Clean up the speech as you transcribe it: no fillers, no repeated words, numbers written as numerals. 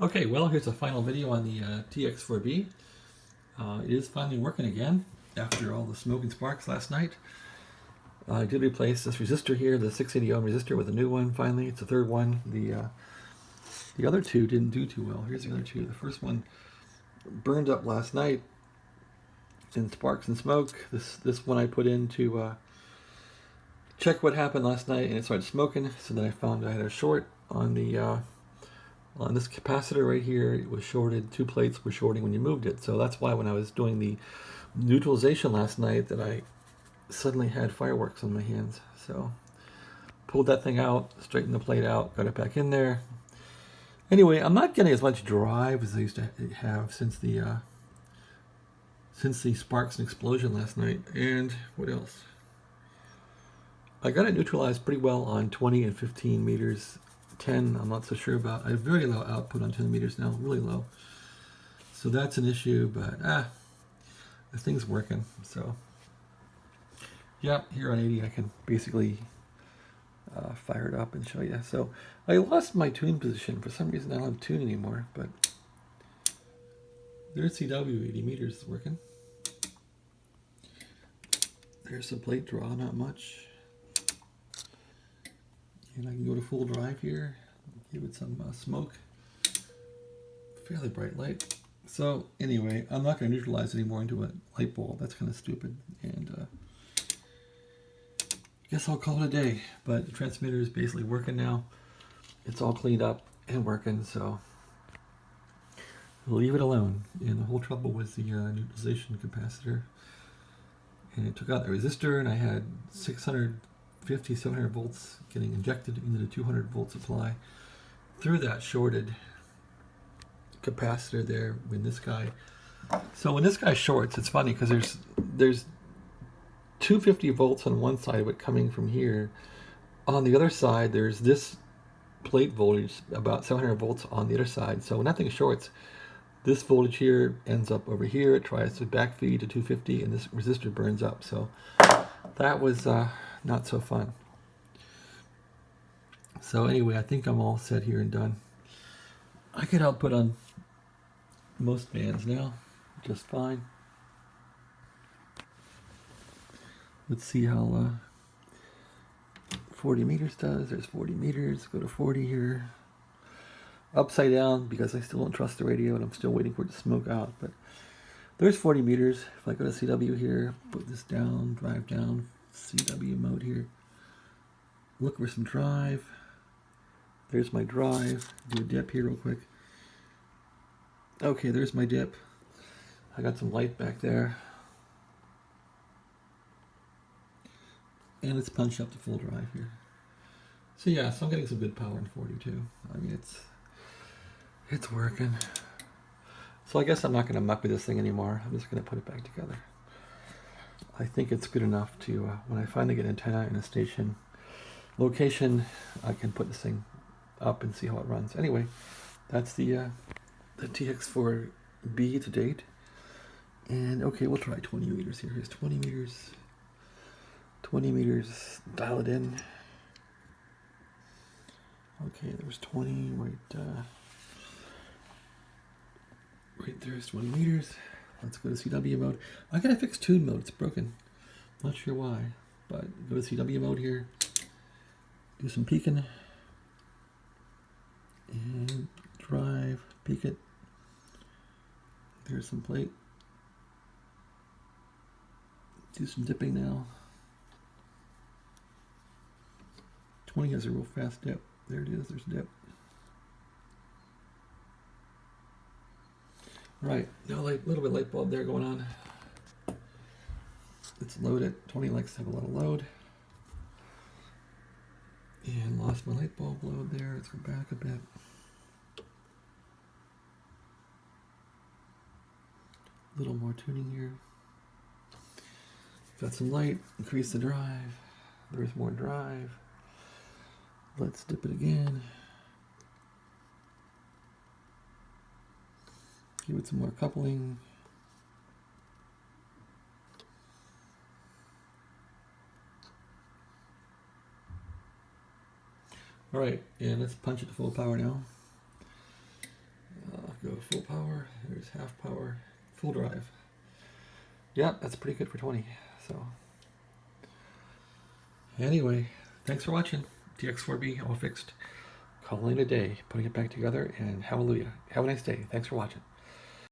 Okay, well, here's a final video on the TX4B. It is finally working again after all the smoke and sparks last night. I did replace this resistor here, the 680 ohm resistor, with a new one finally. It's the third one. The other two didn't do too well. Here's the other two. The first one burned up last night in sparks and smoke. This one I put in to check what happened last night, and it started smoking. So then I found I had a short on the on this capacitor right here. It was shorted. Two plates were shorting when you moved it. So that's why when I was doing the neutralization last night that I suddenly had fireworks on my hands. So pulled that thing out, straightened the plate out, got it back in there. Anyway, I'm not getting as much drive as I used to have since the sparks and explosion last night. And what else? I got it neutralized pretty well on 20 and 15 meters. 10, I'm not so sure about. I have very low output on 10 meters now, really low. So that's an issue, but the thing's working. So yeah, here on 80 I can basically fire it up and show you. So I lost my tune position. For some reason I don't have tune anymore, but there's CW 80 meters is working. There's the plate draw, not much. And I can go to full drive here, give it some smoke. Fairly bright light. So anyway, I'm not going to neutralize anymore into a light bulb. That's kind of stupid. And I guess I'll call it a day. But the transmitter is basically working now. It's all cleaned up and working, so leave it alone. And the whole trouble was the neutralization capacitor. And it took out the resistor, and I had 650, 700 volts getting injected into the 200 volt supply through that shorted capacitor there when this guy. So when this guy shorts, it's funny because there's 250 volts on one side of it coming from here. On the other side, there's this plate voltage about 700 volts on the other side. So when that thing shorts, this voltage here ends up over here. It tries to backfeed to 250, and this resistor burns up. So that was not so fun. So anyway, I think I'm all set here and done. I can output on most bands now, just fine. Let's see how 40 meters does. There's 40 meters. Go to 40 here. Upside down because I still don't trust the radio and I'm still waiting for it to smoke out. But there's 40 meters. If I go to CW here, put this down, drive down, CW mode here. Look for some drive. There's my drive. Do a dip here real quick. Okay, there's my dip. I got some light back there. And it's punched up to full drive here. So yeah, so I'm getting some good power in 42. I mean, it's working. So I guess I'm not going to muck with this thing anymore. I'm just going to put it back together. I think it's good enough to, when I finally get an antenna in a station location, I can put this thing up and see how it runs. Anyway, that's the TX4B to date. And okay, we'll try 20 meters here. Here's 20 meters. 20 meters, dial it in. Okay, there's 20 right there's 20 meters. Let's go to CW mode. I gotta fix tune mode, it's broken. Not sure why, but go to CW mode here. Do some peaking. And drive, peak it. There's some plate. Do some dipping now. 20 has a real fast dip. There it is, there's a dip. Right, now a little bit of light bulb there going on. Let's load it. 20 likes to have a lot of load. And lost my light bulb load there. Let's go back a bit. A little more tuning here. Got some light, increase the drive. There's more drive. Let's dip it again. Give it some more coupling. All right, and let's punch it to full power now. Go full power. There's half power. Full drive. Yeah, that's pretty good for 20. So anyway, thanks for watching. TX4B all fixed. Calling it a day. Putting it back together, and hallelujah. Have a nice day. Thanks for watching.